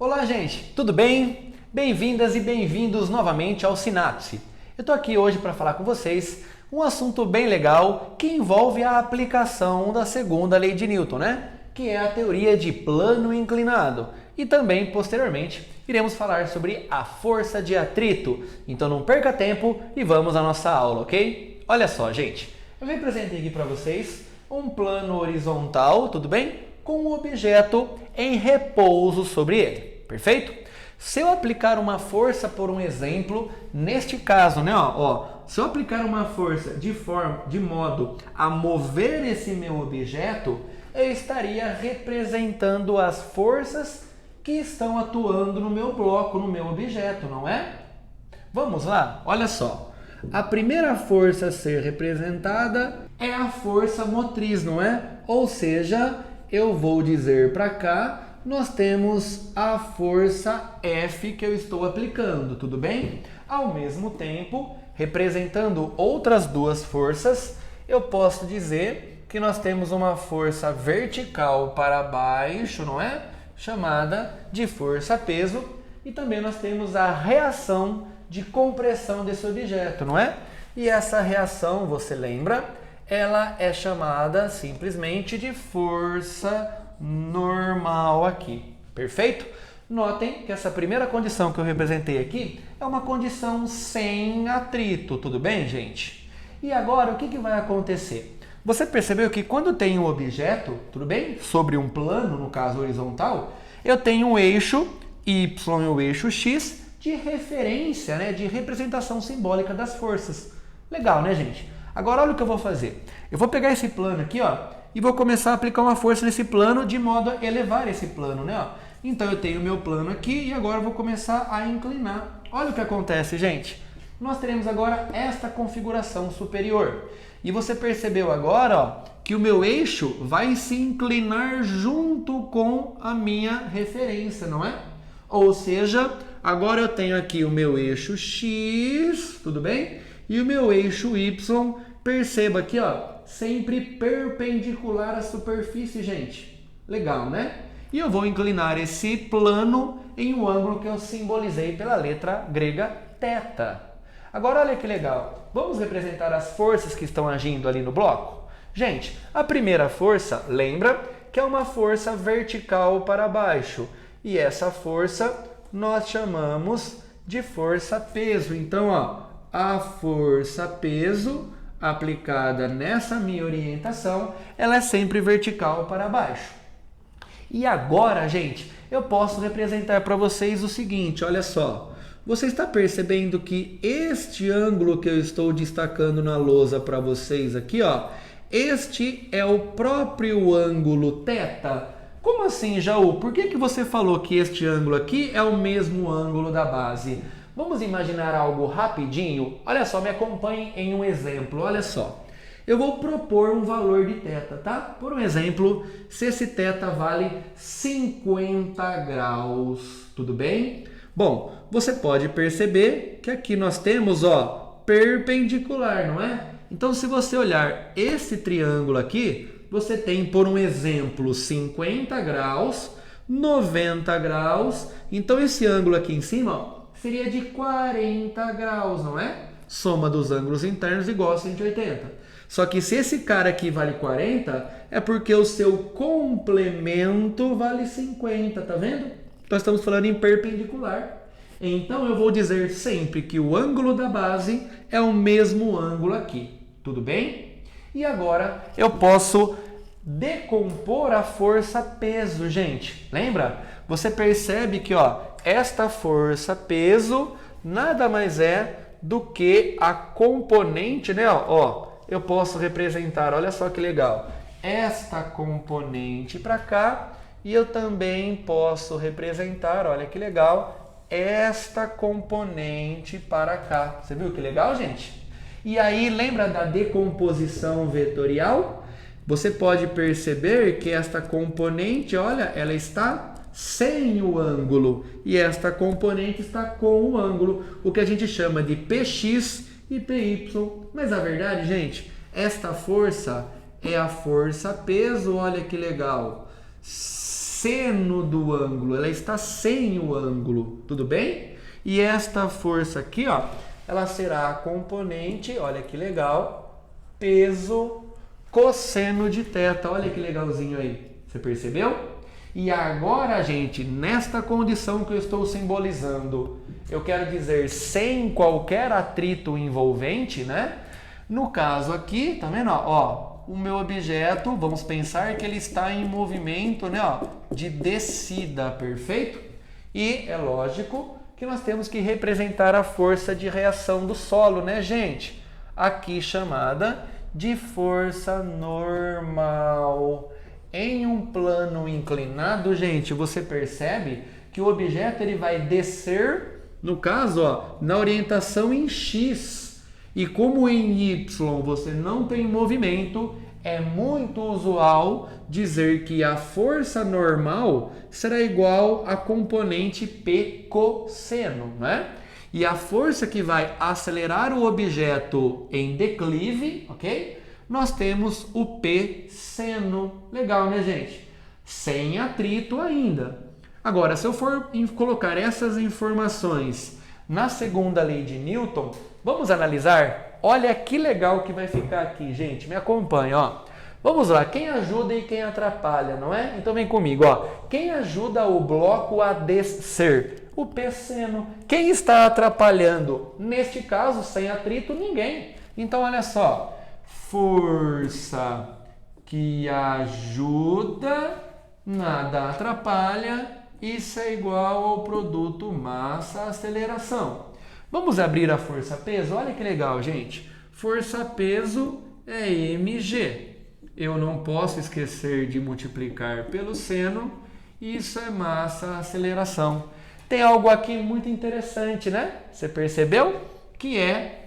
Olá, gente, tudo bem? Bem-vindas e bem-vindos novamente ao Sinapse. Eu estou aqui hoje para falar com vocês um assunto bem legal que envolve a aplicação da segunda lei de Newton, né? Que é a teoria de plano inclinado. E também, posteriormente, iremos falar sobre a força de atrito. Então não perca tempo e vamos à nossa aula, ok? Olha só, gente, eu representei aqui para vocês um plano horizontal, tudo bem? Com um objeto em repouso sobre ele. Perfeito? Se eu aplicar uma força, por um exemplo, neste caso, né, se eu aplicar uma força de modo a mover esse meu objeto, eu estaria representando as forças que estão atuando no meu bloco, no meu objeto, não é? Vamos lá? Olha só. A primeira força a ser representada é a força motriz, não é? Ou seja, eu vou dizer para cá, nós temos a força F que eu estou aplicando, tudo bem? Ao mesmo tempo, representando outras duas forças, eu posso dizer que nós temos uma força vertical para baixo, não é? Chamada de força-peso, e também nós temos a reação de compressão desse objeto, não é? E essa reação, você lembra, ela é chamada simplesmente de força normal aqui, perfeito? Notem que essa primeira condição que eu representei aqui é uma condição sem atrito, tudo bem, gente? E agora, o que vai acontecer? Você percebeu que quando tem um objeto, tudo bem? Sobre um plano, no caso horizontal, eu tenho um eixo Y e o eixo X de referência, né, de representação simbólica das forças. Legal, né, gente? Agora, olha o que eu vou fazer. Eu vou pegar esse plano aqui, e vou começar a aplicar uma força nesse plano de modo a elevar esse plano, né? Então, eu tenho o meu plano aqui e agora eu vou começar a inclinar. Olha o que acontece, gente. Nós teremos agora esta configuração superior. E você percebeu agora, que o meu eixo vai se inclinar junto com a minha referência, não é? Ou seja, agora eu tenho aqui o meu eixo X, tudo bem? E o meu eixo Y, perceba aqui, sempre perpendicular à superfície, gente. Legal, né? E eu vou inclinar esse plano em um ângulo que eu simbolizei pela letra grega θ. Agora, olha que legal. Vamos representar as forças que estão agindo ali no bloco? Gente, a primeira força, lembra que é uma força vertical para baixo. E essa força nós chamamos de força-peso. Então, a força-peso aplicada nessa minha orientação, ela é sempre vertical para baixo. E agora, gente, eu posso representar para vocês o seguinte, olha só. Você está percebendo que este ângulo que eu estou destacando na lousa para vocês aqui, este é o próprio ângulo θ. Como assim, Jaú? Por que você falou que este ângulo aqui é o mesmo ângulo da base? Vamos imaginar algo rapidinho? Olha só, me acompanhe em um exemplo. Olha só, eu vou propor um valor de θ, tá? Por um exemplo, se esse θ vale 50 graus, tudo bem? Bom, você pode perceber que aqui nós temos, perpendicular, não é? Então, se você olhar esse triângulo aqui, você tem, por um exemplo, 50 graus, 90 graus. Então, esse ângulo aqui em cima, seria de 40 graus, não é? Soma dos ângulos internos igual a 180. Só que se esse cara aqui vale 40, é porque o seu complemento vale 50, tá vendo? Nós estamos falando em perpendicular. Então, eu vou dizer sempre que o ângulo da base é o mesmo ângulo aqui. Tudo bem? E agora, eu posso decompor a força-peso, gente. Lembra? Você percebe que, esta força-peso nada mais é do que a componente, né? Eu posso representar, olha só que legal, esta componente para cá e eu também posso representar, olha que legal, esta componente para cá. Você viu que legal, gente? E aí, lembra da decomposição vetorial? Você pode perceber que esta componente, olha, ela está sem o ângulo e esta componente está com o ângulo, o que a gente chama de Px e Py. Mas a verdade, gente, esta força é a força-peso, olha que legal, seno do ângulo, ela está sem o ângulo, tudo bem? E esta força aqui, ó, ela será a componente, olha que legal, peso cosseno de θ, olha que legalzinho aí, você percebeu? E agora, gente, nesta condição que eu estou simbolizando, eu quero dizer sem qualquer atrito envolvente, né? No caso aqui, tá vendo? Ó, o meu objeto, vamos pensar que ele está em movimento, né, ó, de descida, perfeito? E é lógico que nós temos que representar a força de reação do solo, né, gente? Aqui chamada de força normal. Em um plano inclinado, gente, você percebe que o objeto ele vai descer, no caso, ó, na orientação em X. E como em Y você não tem movimento, é muito usual dizer que a força normal será igual à componente P cosseno, né? E a força que vai acelerar o objeto em declive, ok? Nós temos o P seno. Legal, né, gente? Sem atrito ainda. Agora, se eu for colocar essas informações na segunda lei de Newton, vamos analisar? Olha que legal que vai ficar aqui, gente. Me acompanha, ó. Vamos lá, quem ajuda e quem atrapalha, não é? Então vem comigo, ó. Quem ajuda o bloco a descer? O P seno. Quem está atrapalhando? Neste caso, sem atrito, ninguém. Então, olha só. Força que ajuda, nada atrapalha, isso é igual ao produto massa-aceleração. Vamos abrir a força-peso? Olha que legal, gente. Força-peso é mg. Eu não posso esquecer de multiplicar pelo seno, isso é massa-aceleração. Tem algo aqui muito interessante, né? Você percebeu? Que é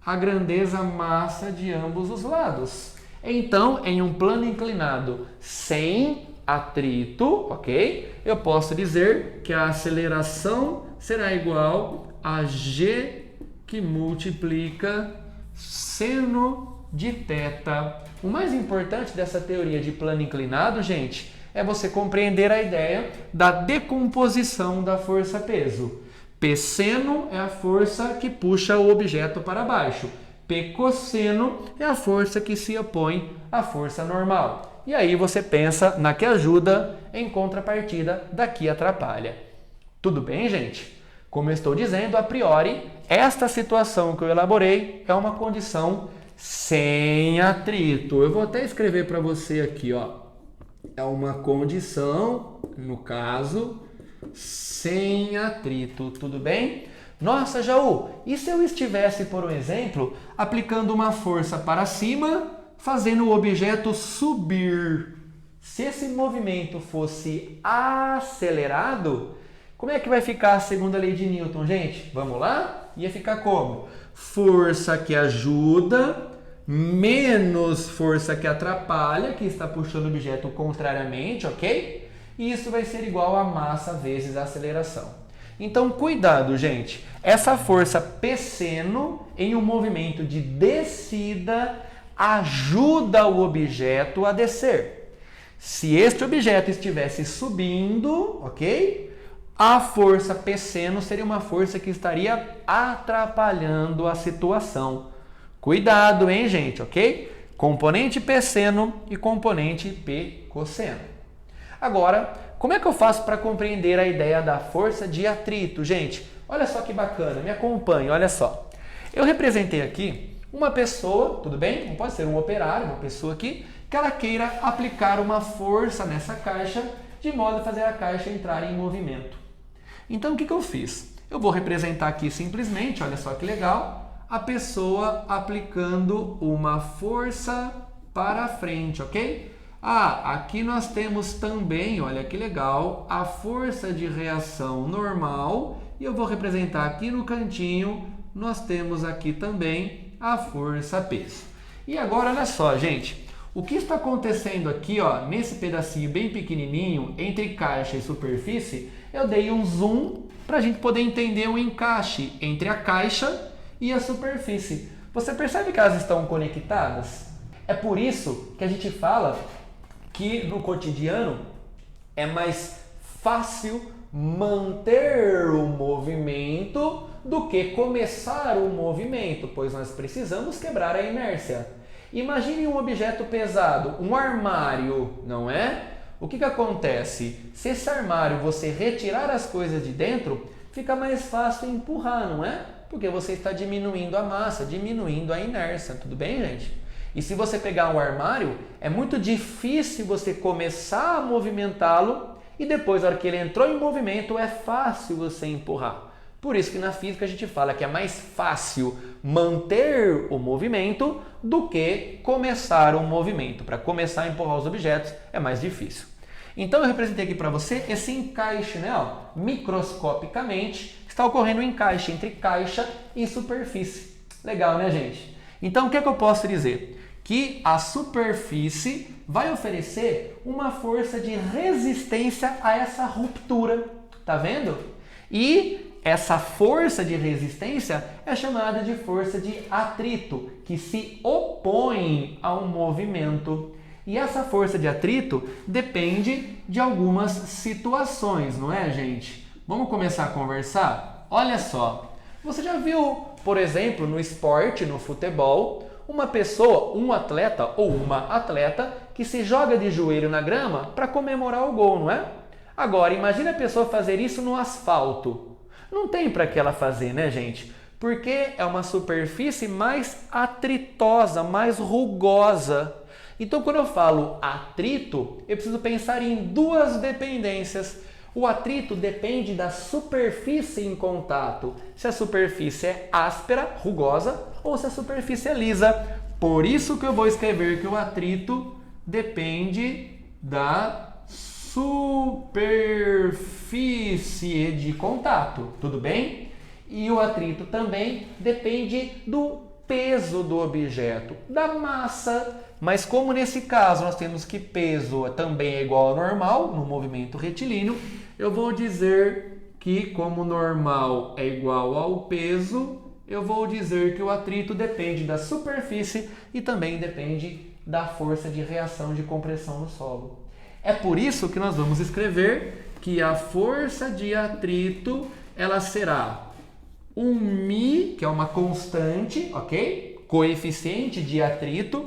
a grandeza massa de ambos os lados. Então, em um plano inclinado sem atrito, ok? Eu posso dizer que a aceleração será igual a g que multiplica seno de θ. O mais importante dessa teoria de plano inclinado, gente, é você compreender a ideia da decomposição da força-peso. P seno é a força que puxa o objeto para baixo. P cosseno é a força que se opõe à força normal. E aí você pensa na que ajuda, em contrapartida da que atrapalha. Tudo bem, gente? Como eu estou dizendo, a priori, esta situação que eu elaborei é uma condição sem atrito. Eu vou até escrever para você aqui, ó. É uma condição, no caso, sem atrito, tudo bem? Nossa, Jaú, e se eu estivesse, por exemplo, aplicando uma força para cima, fazendo o objeto subir? Se esse movimento fosse acelerado, como é que vai ficar a segunda lei de Newton, gente? Vamos lá? Ia ficar como? Força que ajuda menos força que atrapalha, que está puxando o objeto contrariamente, ok? E isso vai ser igual a massa vezes a aceleração. Então, cuidado, gente. Essa força P seno, em um movimento de descida, ajuda o objeto a descer. Se este objeto estivesse subindo, ok? A força P seno seria uma força que estaria atrapalhando a situação. Cuidado, hein, gente, ok? Componente P seno e componente P cosseno. Agora, como é que eu faço para compreender a ideia da força de atrito? Gente, olha só que bacana, me acompanhe, olha só. Eu representei aqui uma pessoa, tudo bem? Não pode ser um operário, uma pessoa aqui, que ela queira aplicar uma força nessa caixa, de modo a fazer a caixa entrar em movimento. Então, o que eu fiz? Eu vou representar aqui simplesmente, olha só que legal, a pessoa aplicando uma força para frente, ok? Ah, aqui nós temos também, olha que legal, a força de reação normal. E eu vou representar aqui no cantinho, nós temos aqui também a força peso. E agora, olha só, gente. O que está acontecendo aqui, ó, nesse pedacinho bem pequenininho, entre caixa e superfície, eu dei um zoom para a gente poder entender o encaixe entre a caixa e a superfície. Você percebe que elas estão conectadas? É por isso que a gente fala que no cotidiano É mais fácil manter o movimento do que começar o movimento, pois nós precisamos quebrar a inércia. Imagine um objeto pesado, um armário, não é? O que acontece? Se esse armário você retirar as coisas de dentro, fica mais fácil empurrar, não é? Porque você está diminuindo a massa, diminuindo a inércia, tudo bem, gente? E se você pegar um armário, é muito difícil você começar a movimentá-lo e depois, na hora que ele entrou em movimento, é fácil você empurrar. Por isso que na física a gente fala que é mais fácil manter o movimento do que começar um movimento. Para começar a empurrar os objetos é mais difícil. Então eu representei aqui para você esse encaixe, né? Ó, microscopicamente está ocorrendo um encaixe entre caixa e superfície. Legal, né, gente? Então o que eu posso dizer? Que a superfície vai oferecer uma força de resistência a essa ruptura. Tá vendo? E essa força de resistência é chamada de força de atrito, que se opõe a um movimento. E essa força de atrito depende de algumas situações, não é, gente? Vamos começar a conversar? Olha só, você já viu, por exemplo, no esporte, no futebol, uma pessoa, um atleta ou uma atleta que se joga de joelho na grama para comemorar o gol, não é? Agora, imagine a pessoa fazer isso no asfalto. Não tem para que ela fazer, né, gente? Porque é uma superfície mais atritosa, mais rugosa. Então, quando eu falo atrito, eu preciso pensar em duas dependências. O atrito depende da superfície em contato. Se a superfície é áspera, rugosa, ou se a superfície é lisa. Por isso que eu vou escrever que o atrito depende da superfície de contato, tudo bem? E o atrito também depende do peso do objeto, da massa. Mas como nesse caso nós temos que peso também é igual ao normal, no movimento retilíneo, eu vou dizer que como normal é igual ao peso, eu vou dizer que o atrito depende da superfície e também depende da força de reação de compressão no solo. É por isso que nós vamos escrever que a força de atrito ela será um μ, que é uma constante, ok? Coeficiente de atrito,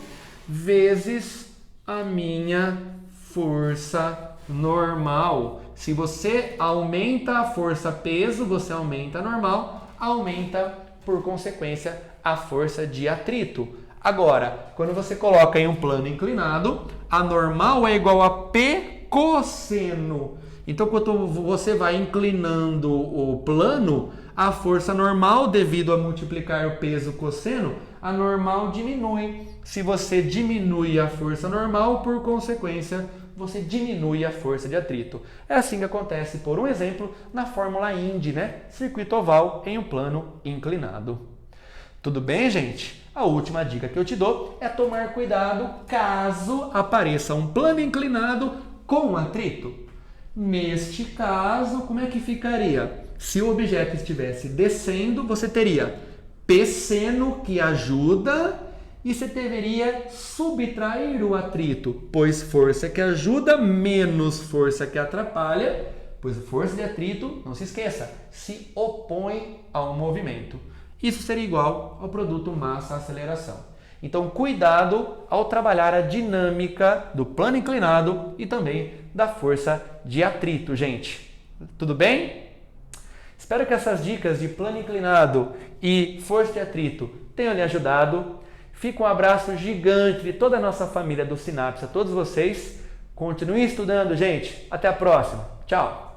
vezes a minha força normal. Se você aumenta a força peso, você aumenta a normal, aumenta por consequência a força de atrito. Agora, quando você coloca em um plano inclinado, a normal é igual a P cosseno. Então, quando você vai inclinando o plano, a força normal, devido a multiplicar o peso cosseno, a normal diminui. Se você diminui a força normal, por consequência, você diminui a força de atrito. É assim que acontece, por um exemplo, na Fórmula Indy, né? Circuito oval em um plano inclinado. Tudo bem, gente? A última dica que eu te dou é tomar cuidado caso apareça um plano inclinado com atrito. Neste caso, como é que ficaria? Se o objeto estivesse descendo, você teria P seno que ajuda e você deveria subtrair o atrito, pois força que ajuda menos força que atrapalha, pois a força de atrito, não se esqueça, se opõe ao movimento. Isso seria igual ao produto massa-aceleração. Então, cuidado ao trabalhar a dinâmica do plano inclinado e também da força de atrito, gente. Tudo bem? Espero que essas dicas de plano inclinado e força de atrito tenham lhe ajudado. Fica um abraço gigante de toda a nossa família do Sinapse a todos vocês. Continue estudando, gente. Até a próxima. Tchau!